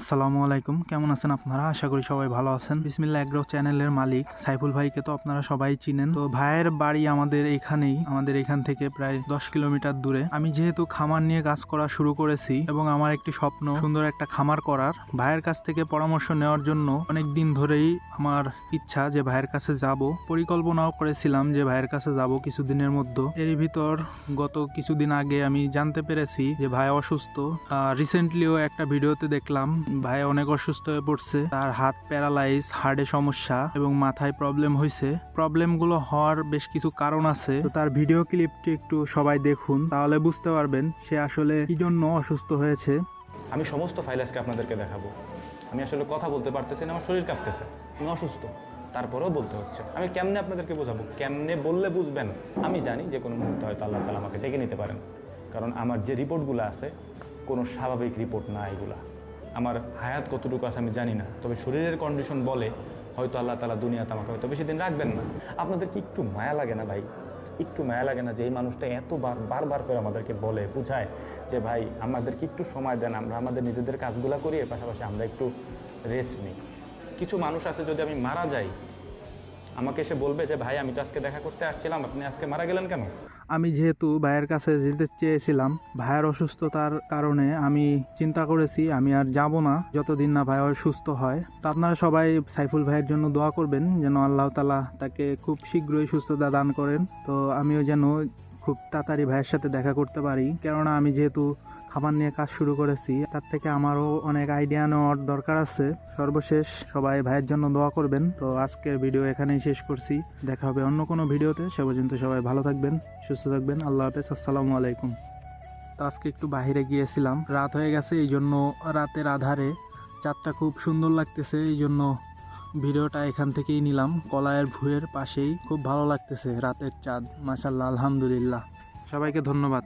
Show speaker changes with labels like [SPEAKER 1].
[SPEAKER 1] আসসালামু আলাইকুম, কেমন আছেন আপনারা? আশা করি সবাই ভালো আছেন। বিসমিল্লাহ এগ্রো চ্যানেলের মালিক সাইফুল ভাইকে তো আপনারা সবাই চিনেন। তো ভাইয়ের বাড়ি আমাদের এখানেই, আমাদের এখান থেকে প্রায় 10 কিলোমিটার দূরে। আমি যেহেতু খামার নিয়ে কাজ করা শুরু করেছি এবং আমার একটি স্বপ্ন সুন্দর একটা খামার করার, ভাইয়ের কাছ থেকে পরামর্শ নেওয়ার জন্য অনেক দিন ধরেই আমার ইচ্ছা যে ভাইয়ের কাছে যাব। পরিকল্পনাও করেছিলাম যে ভাইয়ের কাছে যাব কিছুদিনের মধ্যে। এর ভিতর গত কিছুদিন আগে আমি জানতে পেরেছি যে ভাই অসুস্থ। রিসেন্টলিও একটা ভিডিওতে দেখলাম ভাই অনেক অসুস্থ হয়ে পড়ছে। তার হাত প্যারালাইজ, হার্টে সমস্যা এবং মাথায় প্রবলেম হয়েছে। প্রবলেমগুলো হওয়ার বেশ কিছু কারণ আছে। তো তার ভিডিও ক্লিপটি একটু সবাই দেখুন, তাহলে বুঝতে পারবেন সে আসলে কি জন্য অসুস্থ হয়েছে।
[SPEAKER 2] আমি সমস্ত ফাইল আজকে আপনাদেরকে দেখাবো। আমি আসলে কথা বলতে পারতেছি না, আমার শরীর কাঁপতেছে, আমি অসুস্থ, তারপরেও বলতে হচ্ছে। আমি কেমনে আপনাদেরকে বোঝাবো, কেমনে বললে বুঝবেন? আমি জানি যে কোনো মুহূর্তে হয়তো আল্লাহ তাআলা আমাকে ডেকে নিতে পারেন, কারণ আমার যে রিপোর্টগুলো আছে কোনো স্বাভাবিক রিপোর্ট না। এগুলা আমার হায়াত কতটুকু আছে আমি জানি না, তবে শরীরের কন্ডিশন বলে হয়তো আল্লাহ তাআলা দুনিয়াতে আমাকে হয়তো বেশি দিন রাখবেন না। আপনাদের কি একটু মায়া লাগে না ভাই? একটু মায়া লাগে না যে এই মানুষটা বারবার করে আমাদেরকে বলে, বুঝায় যে ভাই আমাদেরকে একটু সময় দেন, আমরা আমাদের নিজেদের কাজগুলো করি, এর পাশাপাশি আমরা একটু রেস্ট নিই। কিছু মানুষ আছে, যদি আমি মারা যাই আমাকে এসে বলবে যে ভাই আমি তো আজকে দেখা করতে আসছিলাম, আপনি আজকে মারা গেলেন কেন?
[SPEAKER 1] আমি যেহেতু ভাইয়ের কাছে যেতে চেয়েছিলাম, ভাইয়ের অসুস্থতার কারণে আমি চিন্তা করেছি আমি আর যাব না যতদিন না ভাই সুস্থ হয়। তো আপনারা সবাই সাইফুল ভাইয়ের জন্য দোয়া করবেন যেন আল্লাহ তাআলা তাকে খুব শীঘ্রই সুস্থতা দান করেন। তো আমিও যেন খুব তাড়াতাড়ি ভাইয়ের সাথে দেখা করতে পারি, কেননা আমি যেহেতু খাবার নিয়ে কাজ শুরু করেছি, তার থেকে আমারও অনেক আইডিয়া নেওয়ার দরকার আছে। সর্বশেষ সবাই ভাইয়ের জন্য দোয়া করবেন। তো আজকের ভিডিও এখানেই শেষ করছি, দেখা হবে অন্য কোনো ভিডিওতে। সে পর্যন্ত সবাই ভালো থাকবেন, সুস্থ থাকবেন। আল্লাহ হাফেজ, আসসালামু আলাইকুম। তো আজকে একটু বাইরে গিয়েছিলাম, রাত হয়ে গেছে, এই জন্য রাতের আধারে চাঁদটা খুব সুন্দর লাগতেছে, এই জন্য ভিডিওটা এখান থেকেই নিলাম। কলায়ের ভুঁয়ের পাশেই খুব ভালো লাগতেছে রাতের চাঁদ, মাশাআল্লাহ, আলহামদুলিল্লাহ। সবাইকে ধন্যবাদ।